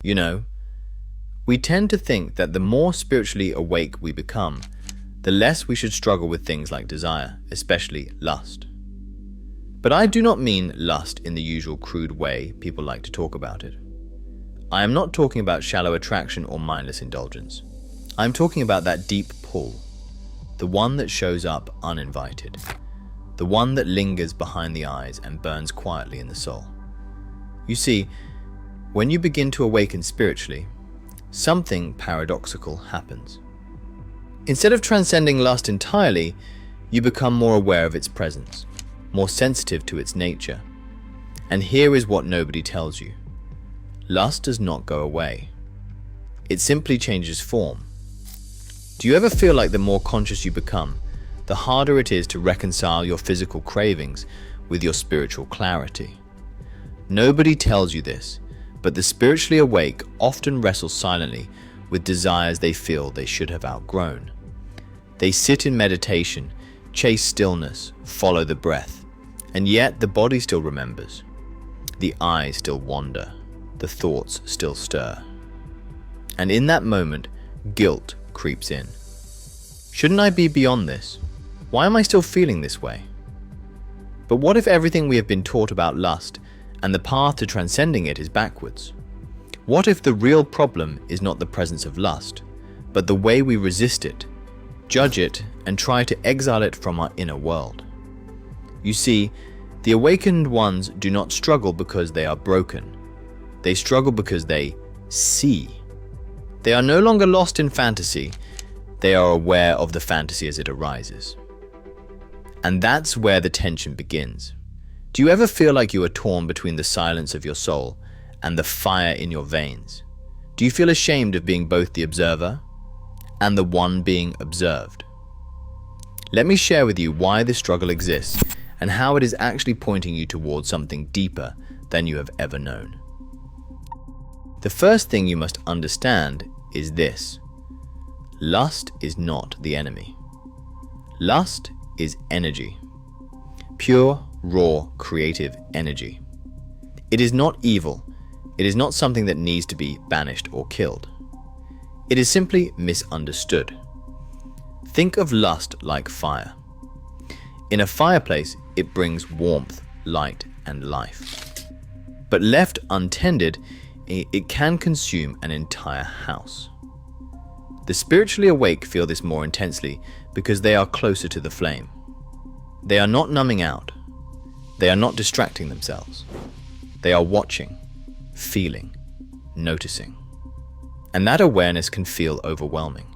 You know, we tend to think that the more spiritually awake we become, the less we should struggle with things like desire, especially lust. But I do not mean lust in the usual crude way people like to talk about it. I am not talking about shallow attraction or mindless indulgence. I am talking about that deep pull, the one that shows up uninvited, the one that lingers behind the eyes and burns quietly in the soul. You see, when you begin to awaken spiritually, something paradoxical happens. Instead of transcending lust entirely, you become more aware of its presence, more sensitive to its nature. And here is what nobody tells you. Lust does not go away. It simply changes form. Do you ever feel like the more conscious you become, the harder it is to reconcile your physical cravings with your spiritual clarity? Nobody tells you this, but the spiritually awake often wrestle silently with desires they feel they should have outgrown. They sit in meditation, chase stillness, follow the breath, and yet the body still remembers. The eyes still wander, the thoughts still stir. And in that moment, guilt creeps in. Shouldn't I be beyond this? Why am I still feeling this way? But what if everything we have been taught about lust and the path to transcending it is backwards? What if the real problem is not the presence of lust, but the way we resist it, judge it, and try to exile it from our inner world? You see, the awakened ones do not struggle because they are broken. They struggle because they see. They are no longer lost in fantasy. They are aware of the fantasy as it arises. And that's where the tension begins. Do you ever feel like you are torn between the silence of your soul and the fire in your veins? Do you feel ashamed of being both the observer and the one being observed? Let me share with you why this struggle exists and how it is actually pointing you towards something deeper than you have ever known. The first thing you must understand is this: lust is not the enemy. Lust is energy. Pure, raw, creative energy. It is not evil. It is not something that needs to be banished or killed. It is simply misunderstood. Think of lust like fire. In a fireplace, it brings warmth, light, and life. But left untended, it can consume an entire house. The spiritually awake feel this more intensely because they are closer to the flame. They are not numbing out. They are not distracting themselves. They are watching, feeling, noticing. And that awareness can feel overwhelming,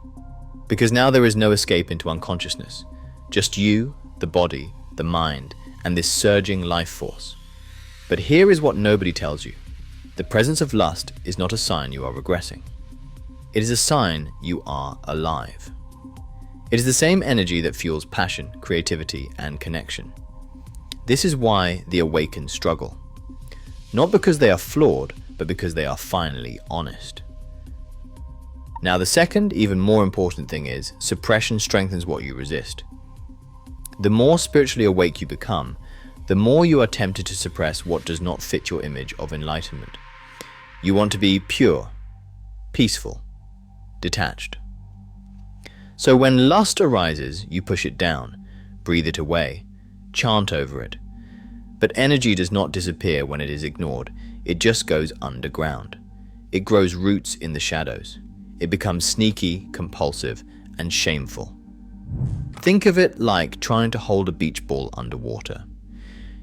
because now there is no escape into unconsciousness, just you, the body, the mind, and this surging life force. But here is what nobody tells you. The presence of lust is not a sign you are regressing. It is a sign you are alive. It is the same energy that fuels passion, creativity, and connection. This is why the awakened struggle. Not because they are flawed, but because they are finally honest. Now, the second, even more important thing is, suppression strengthens what you resist. The more spiritually awake you become, the more you are tempted to suppress what does not fit your image of enlightenment. You want to be pure, peaceful, detached. So when lust arises, you push it down, breathe it away, chant over it. But energy does not disappear when it is ignored. It just goes underground. It grows roots in the shadows. It becomes sneaky, compulsive, and shameful. Think of it like trying to hold a beach ball underwater.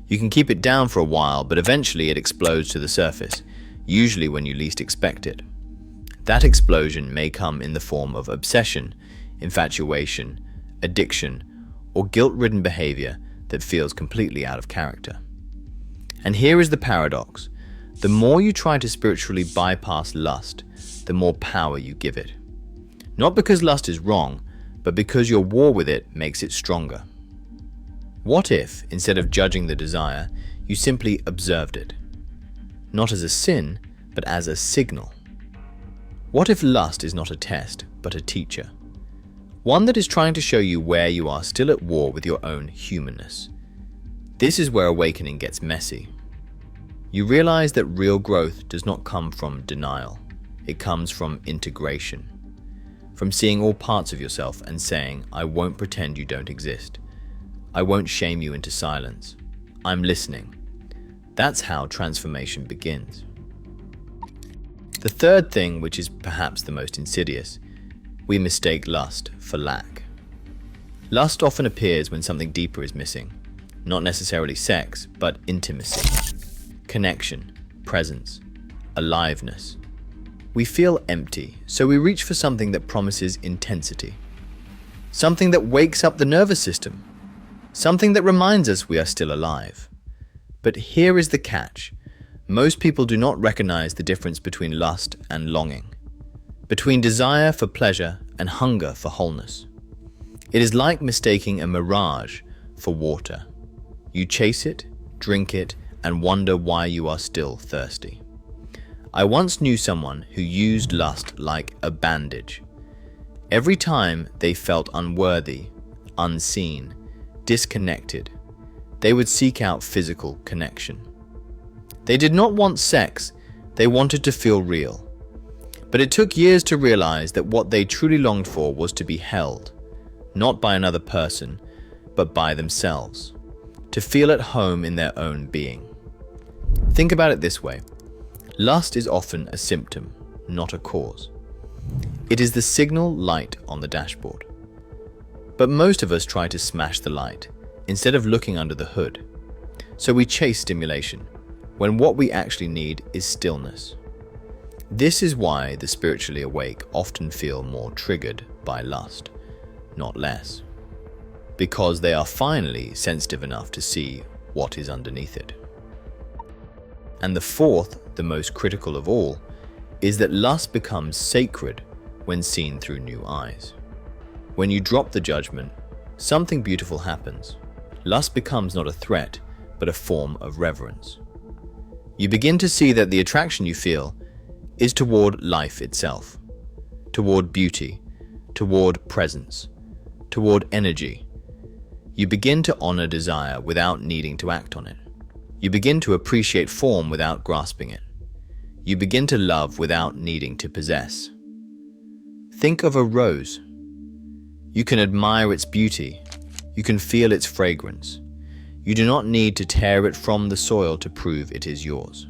You can keep it down for a while, but eventually it explodes to the surface, usually when you least expect it. That explosion may come in the form of obsession, infatuation, addiction, or guilt-ridden behavior that feels completely out of character. And here is the paradox. The more you try to spiritually bypass lust, the more power you give it. Not because lust is wrong, but because your war with it makes it stronger. What if, instead of judging the desire, you simply observed it? Not as a sin, but as a signal. What if lust is not a test, but a teacher? One that is trying to show you where you are still at war with your own humanness. This is where awakening gets messy. You realize that real growth does not come from denial. It comes from integration. From seeing all parts of yourself and saying, I won't pretend you don't exist. I won't shame you into silence. I'm listening. That's how transformation begins. The third thing, which is perhaps the most insidious, we mistake lust for lack. Lust often appears when something deeper is missing. Not necessarily sex, but intimacy, connection, presence, aliveness. We feel empty, so we reach for something that promises intensity. Something that wakes up the nervous system. Something that reminds us we are still alive. But here is the catch. Most people do not recognize the difference between lust and longing, between desire for pleasure and hunger for wholeness. It is like mistaking a mirage for water. You chase it, drink it, and wonder why you are still thirsty. I once knew someone who used lust like a bandage. Every time they felt unworthy, unseen, disconnected, they would seek out physical connection. They did not want sex, they wanted to feel real. But it took years to realize that what they truly longed for was to be held, not by another person, but by themselves, to feel at home in their own being. Think about it this way. Lust is often a symptom, not a cause. It is the signal light on the dashboard. But most of us try to smash the light, instead of looking under the hood. So we chase stimulation, when what we actually need is stillness. This is why the spiritually awake often feel more triggered by lust, not less. Because they are finally sensitive enough to see what is underneath it. And the fourth, the most critical of all, is that lust becomes sacred when seen through new eyes. When you drop the judgment, something beautiful happens. Lust becomes not a threat, but a form of reverence. You begin to see that the attraction you feel is toward life itself, toward beauty, toward presence, toward energy. You begin to honor desire without needing to act on it. You begin to appreciate form without grasping it. You begin to love without needing to possess. Think of a rose. You can admire its beauty. You can feel its fragrance. You do not need to tear it from the soil to prove it is yours.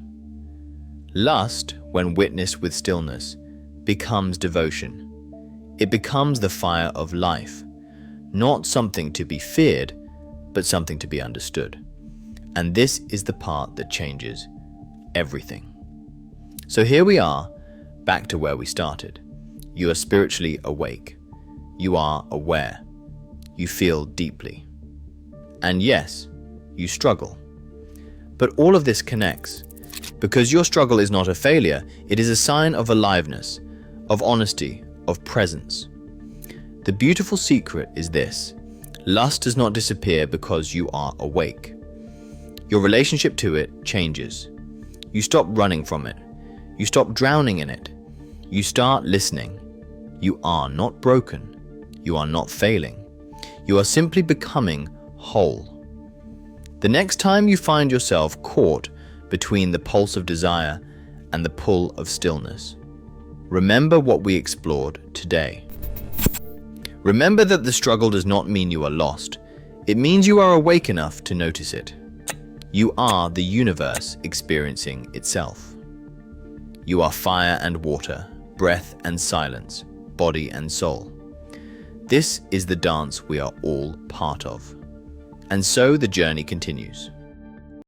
Lust, when witnessed with stillness, becomes devotion. It becomes the fire of life, not something to be feared, but something to be understood. And this is the part that changes everything. So here we are, back to where we started. You are spiritually awake. You are aware. You feel deeply. And yes, you struggle. But all of this connects. Because your struggle is not a failure, it is a sign of aliveness, of honesty, of presence. The beautiful secret is this: lust does not disappear because you are awake. Your relationship to it changes. You stop running from it. You stop drowning in it. You start listening. You are not broken. You are not failing. You are simply becoming whole. The next time you find yourself caught between the pulse of desire and the pull of stillness, remember what we explored today. Remember that the struggle does not mean you are lost. It means you are awake enough to notice it. You are the universe experiencing itself. You are fire and water, breath and silence, body and soul. This is the dance we are all part of. And so the journey continues.